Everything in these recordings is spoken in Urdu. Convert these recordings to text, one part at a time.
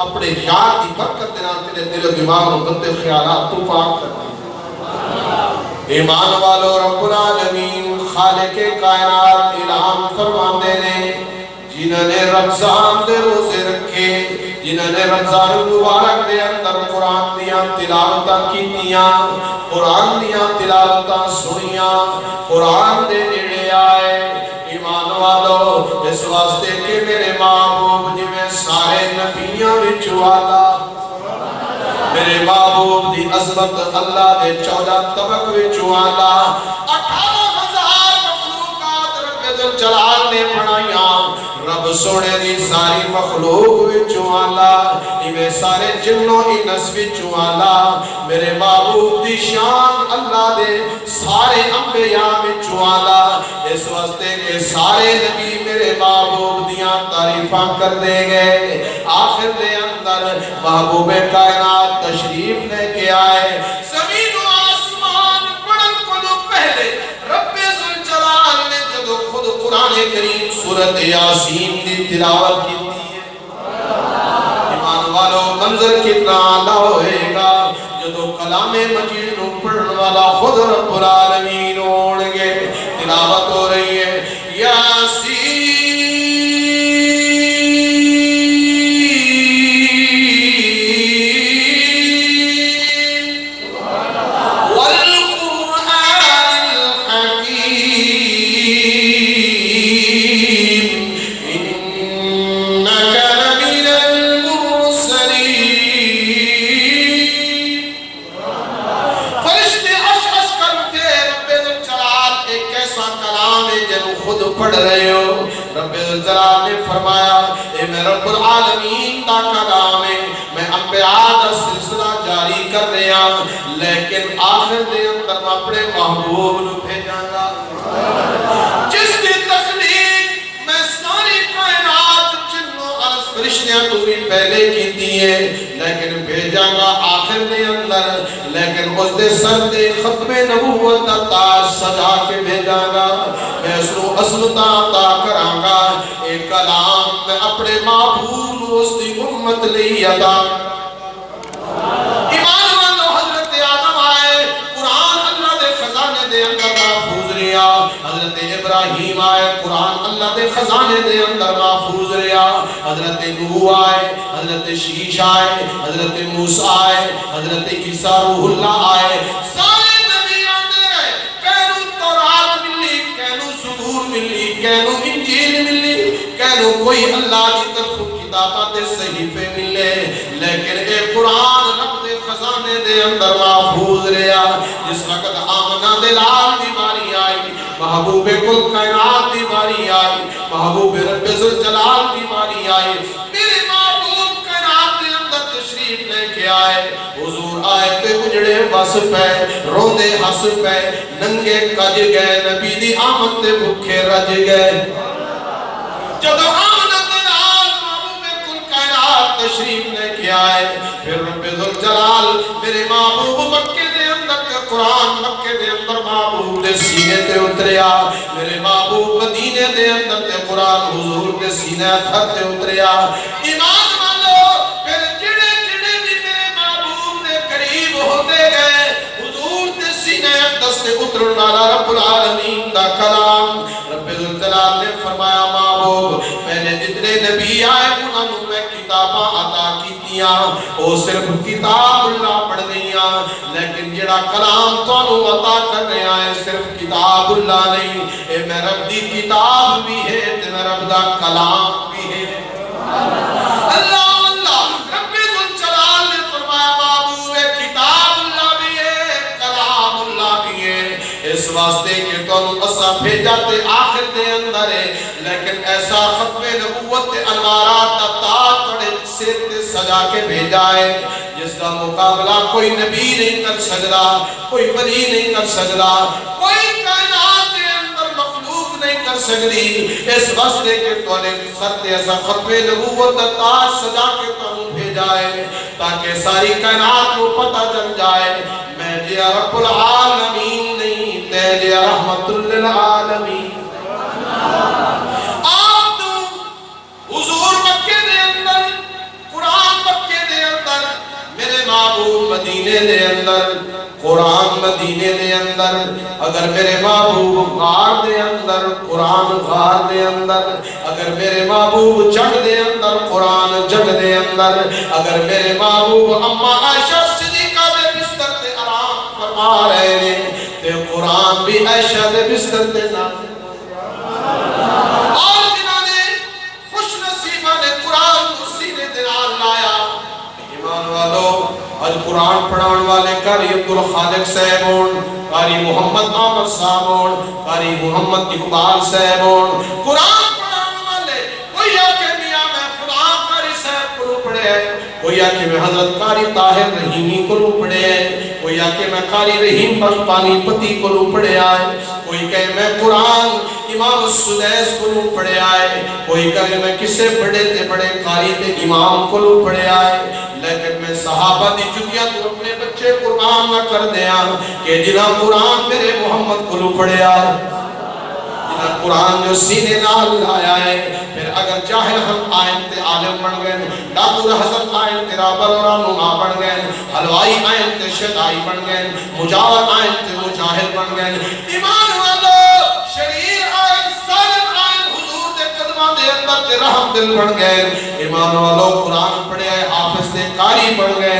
اپنے یاد کی برکت دینا تیرے دل و دماغ و گندے خیالات تو پاک کرنا ایمان والو رب العالمین خالق کائنات اعلان فرماندے نے جنہوں نے رمضان دے روزے رکھے جنہوں نے رمضان مبارک دے اندر قرآن دیاں تلاوتاں کیتیاں قرآن دیاں تلاوتاں سنیاں قرآن دے نیڑے آئے ایمان والو اس واسطے کہ میرے محبوب جی میں سارے نبیاں وچوں والا میرے محبوب دی عظمت اللہ دے 14 طبق وچوں والا 18,000 مخلوقات رب ذوالجلال نے بنائیاں رب سونے دی ساری مخلوق وچوں والا ایویں سارے جنوں انس وچوں والا میرے محبوب دی شان اللہ دے سارے انبیاء وچوں والا اس واسطے کہ سارے نبی میرے محبوب دیاں تعریفاں کر دے گئے آخر دے اندر محبوب کائنات تشریف لے کے آئے زمین و آسمان پڑھن کو پہلے رب ذوالجلال نے جدو خود قرآن کریم سورۃ یاسین دی تلاوت کی ہے ایمان والو منظر کتنا اعلیٰ ہوئے گا جدو کلام مجید نو پڑھن والا خود رب العالمین ہون گے تلاوت ہو رہی ہے یاسین پڑھ رہے ہو رب ذوالجلال نے فرمایا اے میں رب العالمین کا کلام ہے میں انبیاء کا سلسلہ جاری کر رہا لیکن آخر دے اندر میں اپنے محبوب نو بھیجاں گا جس کی تخلیق میں ساری کائنات جنوں اور فرشتیاں تو بھی پہلے کی دیئے لیکن بھیجاں گا آخر دے اندر لیکن اس دے سر دے ختم نبوت تاج سجا کے بھیجاں گا میں اس کو عظمتاں عطا کراں گا ایک کلام میں اپنے محبوب اس دی امت لئی عطا ایمان والو حضرت آدم آئے قرآن اللہ دے خزانے دے اندر محفوظ رہا حضرت ابراہیم آئے قرآن اللہ دے خزانے دے اندر محفوظ رہا حضرت نوح آئے حضرت شیش آئے حضرت موسیٰ آئے حضرت عیسیٰ روح اللہ آئے سارے نبی آنے رہے کہنو تورات ملی کہنو زبور ملی کہنو انجیل ملی کہنو کوئی اللہ کی طرف کتابات صحیفے ملے لیکن اے قرآن رب دے خزانے دے اندر محفوظ رہا جس وقت آمنہ دلال دی باری آئی محبوب کل کائنات دی باری آئی محبوب رب ذوالجلال دی باری آئی میرے محبوب کائنات دے اندر تشریف لے کے آئے حضور آئے تے اجڑے بس پہ روندے ہس پہ ننگے کج گئے نبی دی آمد تے بھکھے رج گئے جدو آمنہ دلال محبوب کل کائنات تشریف لے کے آئے پھر رب ذوالجلال میرے محبوب مکے دے اندر تے قرآن مکے دے اندر محبوب دے سینے تے اتریا میرے محبوب مدینے دے اندر تے قرآن حضور دے سینے اتھر تے اتریا ایمان والو پھر جڑے جڑے بھی میرے محبوب دے قریب ہوتے گئے حضور دے سینے اقدس تے اترن والا رب العالمین دا کلام رب ذوالجلال نے فرمایا محبوب میں نے جتنے نبی آئے انہوں نے میں کتاباں عطا کیتیاں وہ صرف کتاب اللہ پڑھ گئیاں لیکن جڑا کلام تو عطا کر رہے ہیں صرف کتاب اللہ نہیں اے میں رب دی کتاب بھی ہے تے میں رب دا کلام بھی ہے اللہ اللہ رب ذوالجلال نے فرمایا محبوب کتاب اللہ بھی ہے کلام اللہ بھی ہے اس واسطے کہ تو اسا بھیجا تے آخر دے اندر ہے لیکن ایسا ختم نبوت انوارات دا تاج پڑے سر تے سجا کے بھیجا ہے جس کا مقابلہ کوئی نبی نہیں کر سکتا کوئی ولی نہیں کر سکتا کوئی کائنات کے اندر مخلوق نہیں کر سکتی اس واسطے کہ تو نے سر تے ایسا ختم نبوت دا تاج سجا کے تو بھیجا ہے تاکہ ساری کائنات کو پتہ چل جائے میں جیا رب العالمین نہیں تے جیا رحمت للعالمین آپ تو حضور مکے دے اندر قرآن مدینے دے اندر، قرآن مدینے دے اندر، اگر میرے محبوب غار دے اندر، قرآن غار دے اندر، اگر میرے محبوب جگ دے اندر، قرآن جگ دے اندر، اگر میرے محبوب اما عائشہ صدیقہ دے بستر تے آرام فرما رہے ہیں تے قرآن بھی عائشہ دے بستر تے نازل اور جنہاں نے خوش نصیبہ نے قرآن کو سینے دے نال لایا۔ ایمان والو آج قرآن پڑھان والے قاری عبدالخالق صاحب ہون، قاری محمد احمد صاحب ہون، قاری محمد اقبال صاحب ہون، قرآن پڑھان والے کوئی آکے میاں میں قرآن قاری صاحب کو پڑھے ہیں، کوئی آکے میں حضرت قاری طاہر رحیمی کو پڑھے ہیں، کوئی آکے میں قاری رحیم بخش پانی پتی کو پڑھے آئے، کوئی کہے میں قرآن امام السدیس کو پڑھے آئے، کوئی کہے میں کسے بڑے تے بڑے قاری تے امام کو پڑھے آئے، لیکن میں صحابہ دی جدیاں تو اپنے بچے قرآن نہ کر دیا کہ جنہ قرآن میرے محمد کو پڑھے آئے، جنہ قرآن جو سینے نال لایا ہے۔ پھر اگر جاہل ہم آئین تے عالم بن گئے، ڈاکور حضرت آئین تے رابر اور رانوما بن گئے، حلوائی آئین تے شدائی بن گئے، مجاور آئین تے مجاہل بن گئے، ایمان والو شریر آئین سالم آئین حضور دے قدمہ دے اندر تے رحم دل بن گئے، ایمان والو قرآن پڑھے آئے حافظ تے قاری بن گئے،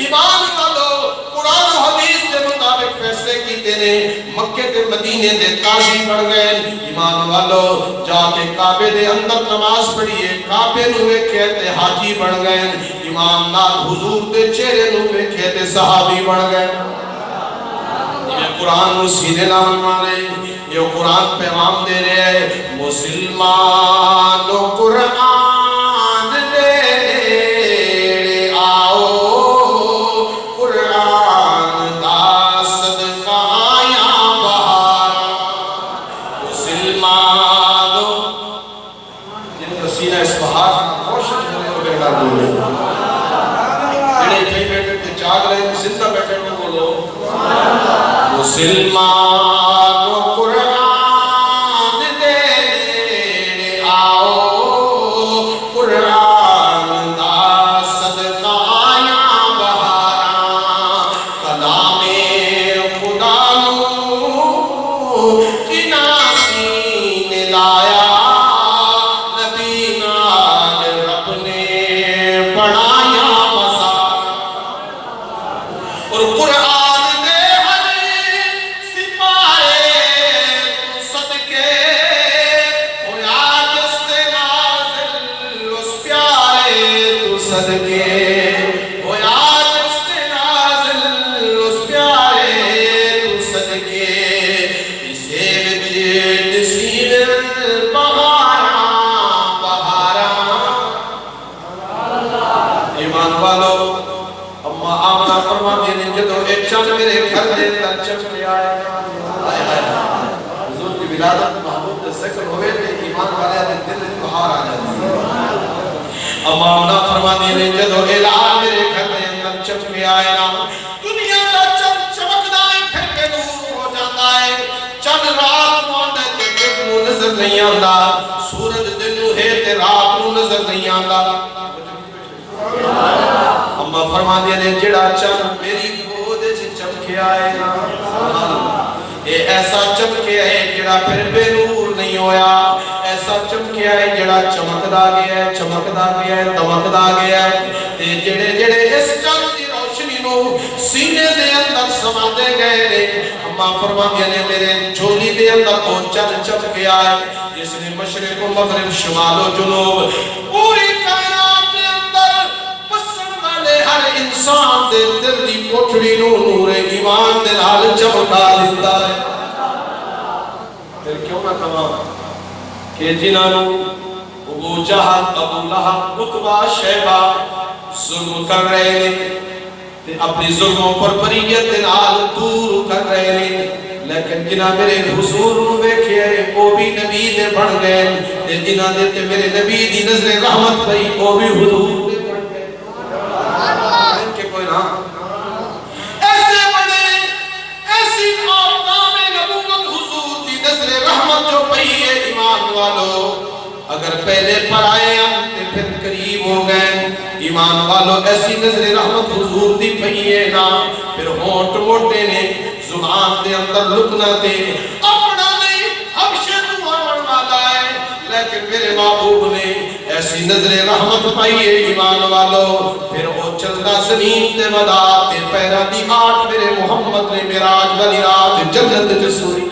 ایمان والو قرآن و حدیث دے مطابق فیصلے کیتے نے، مکہ تے مدینے دے قاضی بن گئے، ایمان والو جا کے کعبے دے اندر نماز پڑھیے، کعبے نوے کہتے حاجی بن گئے، امام نال حضور دے چہرے نوے کہتے صحابی بن گئے۔ یہ قرآن و سینے نام مانے، یہ قرآن پیغام دے رہے ہیں، مسلمان و قرآن لے آؤ، قرآن دا صدقہ یا بہار، مسلمان جن کا سینہ اس بہار روشن ہونے کو بیٹا دولے جنہیں کئی بیٹے تے جاگ رہے ہیں زندہ بیٹے کو بولو مسلمان و قرآن دے آؤ، قرآن دا صدقہ یا بہارا، کلام خدا کی ناسی نے لایا، نبی نال رب نے پڑھایا مسار، اور قرآن صدقے وہ یاد استے نازل اس پیارے تو صدقے، اسے وچ نصیب بہارا بہارا۔ ایمان والو اما آمنہ فرما دینے جدو ایک چند میرے گھر دے اندر چمکے آئے، حضور کی ولادت محبوب دے ذکر ہوئے تے ایمان والے دے دل میں بہار آ جاتی ہے۔ امامنا فرما دینے جدو الہ میرے گھر میں اندر چمکے آئے نا، دنیا کا چند چمکدا ہے پھر کے نور ہو جاتا ہے، چند رات مانڈے تے دن نو نظر نہیں آندا، سورج دن نو ہے تے رات نو نظر نہیں آندا۔ اما فرما دینے جڑا چند میری گود سے چمکے آئے نا، اے ایسا چمکے ہے جڑا پھر بے نور نہیں ہویا، ایسا چمکیا ہے جڑا چمکدا گیا ہے، چمکدا گیا ہے، دمکدا گیا ہے، تے جڑے جڑے اس چند دی روشنی نو سینے دے اندر سماتے گئے نے، اما فرماندے نے میرے جھولی دے اندر وہ چند چمکیا ہے جس نے مشرق و مغرب شمال و جنوب پوری کائنات دے اندر بسن والے ہر انسان دے دل دی کوٹھڑی نو نور ایمان دے نال چمکا دیتا ہے۔ پھر کیوں نہ کہاں کہ جنہوں ابو جہل، ابو لہب، عتبہ، شیبہ ظلم کر رہے ہیں، اپنی ظلموں پر بریت نال دور کر رہے ہیں، لیکن جنہ میرے حضور نو ویکھے وہ بھی نبی دے بن گئے، جنہ دے میرے نبی دی نظر رحمت پئی وہ بھی حضور دے بن گئے۔ ان کے کوئی نہ ایسے بڑے ایسی آفتاب نبوت حضور دی نظر رحمت جو پئی ہے، ایمان والو اگر پہلے پڑھائے ہیں پھر قریب ہو گئے ایمان والو ایسی نظر رحمت حضور دی پئیے نا پھر ہونٹ موٹے نے زبان دے اندر لکنا دے اپنا نہیں حبشے تو آمن والا ہے لیکن میرے محبوب نے ایسی نظر رحمت پائیے ایمان والو پھر وہ چلتا زمین تے ودا تے پیرا دی آٹھ میرے محمد نے معراج والی رات جنت تے سوئی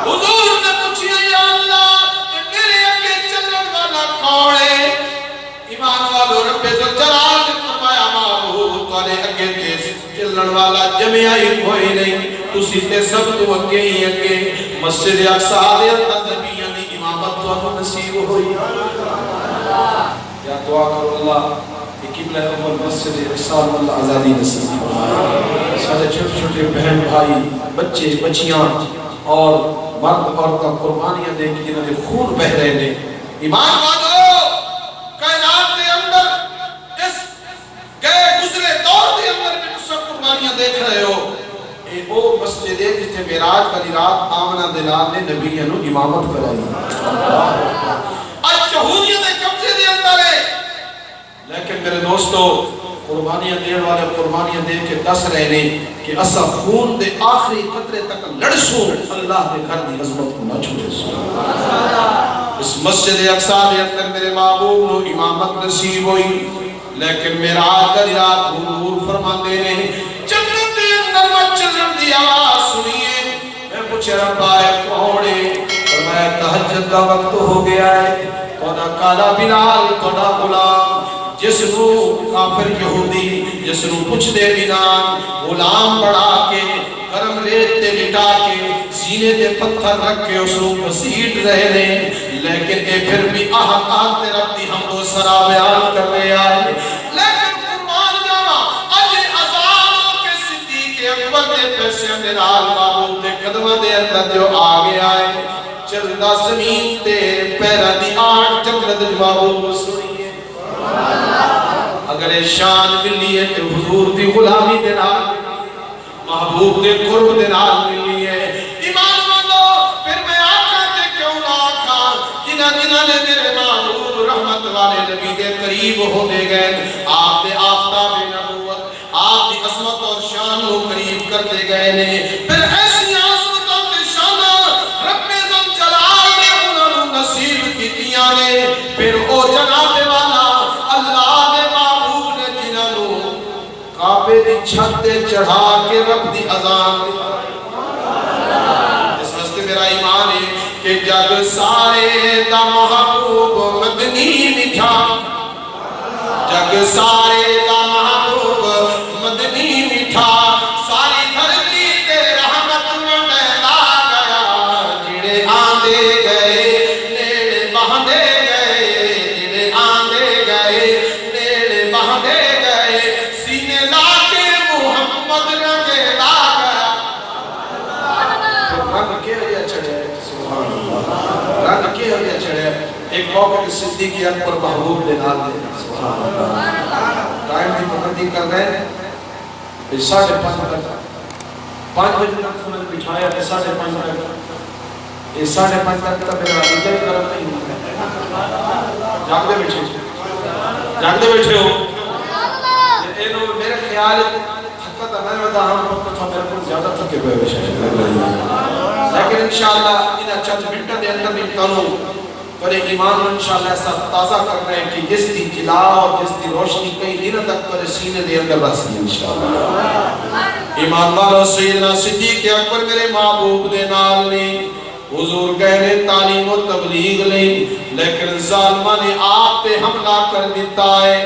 حضور نے پوچھا یا اللہ میرے اگے چلن والا کون ہے ایمان والو رب ذوالجلال نے فرمایا محبوب تواڈے اگے تے چلن والا جمیا ہی کوئی نہیں تسی تے سب تو اگے ہی اگے مسجد اقصی دے اندر نبیوں دی امامت تانوں نصیب ہوئی یا دعا کرو اللہ کہ قبلہ اول مسجد اقصی اللہ آزادی نصیب فرمائے سارے چھوٹے چھوٹے بہن بھائی بچے بچیاں اور مرد عورتاں قربانیاں دے کے جنہوں نے خون بہ رہے نے ایمان والو کائنات کے اندر اس گئے گزرے دور کے اندر بھی سب قربانیاں دیکھ رہے ہو اے وہ مسجد ہے جس نے معراج والی رات آمنہ دلال نے نبیوں نے امامت کرائی آج یہودیوں نے قبضے دے اندر ہے لیکن میرے دوستو قربانیاں دین والے قربانیاں دے کے دس رہے نے کہ اسا خون دے آخری قطرے تک لڑسوں اللہ دے گھر دی عظمت کو نہ چھوڑے سو اس مسجد اقصی دے اندر میرے محبوب نو امامت نصیب ہوئی لیکن معراج دی رات حضور فرماندے نے جنت دے اندر میں چلن دی آواز سنیے میں پوچھا ربا ہے کون ہے فرمایا تہجد کا وقت ہو گیا ہے توڑا کالا بلال توڑا غلام جس نو کافر یہودی جس نو پچھ دے بنا غلام بڑھا کے گرم ریت تے لٹا کے سینے تے پتھر رکھ کے اس نو مسیٹ رہے نے لیکن اے پھر بھی آہد تے رب دی حمد و ثنا بیان کر رہے آئے لیکن قربان جاوا اج ہزاروں کے صدیق اکبر دے پیسے دے نال محبوب دے قدماں دے اندر جو آگے آئے چلدا زمین تے پیراں دی آٹھ جنت محبوب سنیے اگر شان ملی ہے کہ حضور دی غلامی دے نال محبوب دے قرب دے نال ملی ہے ایمان والو پھر میں آقا تے کیوں نہ آقا جنہاں نے میرے محبوب رحمت والے نبی دے قریب ہونے گئے آپ دے آفتاب نبوت آپ دی عظمت اور شان کو قریب کرتے گئے نے پھر ایسی عظمتوں تے شان رب ذوالجلال نے انہوں نے نصیب کیتیاں نے پھر او جناب والا اللہ نے محبوب نے جنہوں کعبے دی چھت تے چڑھا کے رب دی اذان اس واسطے میرا ایمان ہے کہ جگ سارے دا محبوب مدنی میٹھا جگ سارے دا محبوب مدنی میٹھا ساری دھرتی تے رحمت منڈلا گیا جڑے آندے گئے نیڑے بہندے گئے جڑے آندے گئے نیڑے بہندے گئے سینے لا کے محمد رنگے لا گیا رنگ کے ہویا چڑھے سبحان اللہ رنگ کے ہویا چڑھے ایک موقع کے صدیقی اکبر محبوب دے نال دے سبحان اللہ ٹائم دی پابندی کر رہے ہیں 5:30 تک 5 بجے تک انہوں نے بٹھایا 5:30 تک یہ 5:30 تک کا میرا ادھر کرم نہیں ہوتا جاگدے بیٹھے ہو میرے خیال تھکت میں ودا ہم وقت میرے کو زیادہ تھکے پہ لیکن انشاءاللہ انہاں چند منٹوں دے اندر انتانوں پر ایمان انشاءاللہ ایسا تازہ کر رہے ہیں کہ جس دی جلا اور جس دی روشنی کئی دن تک پر سینے دے اندر رسی انشاءاللہ ایمان والو سیدنا صدیق اکبر میرے محبوب دے نال نے حضور کہنے تعلیم و تبلیغ نہیں لیکن ظالمہ نے آپ پہ حملہ کر دیتا ہے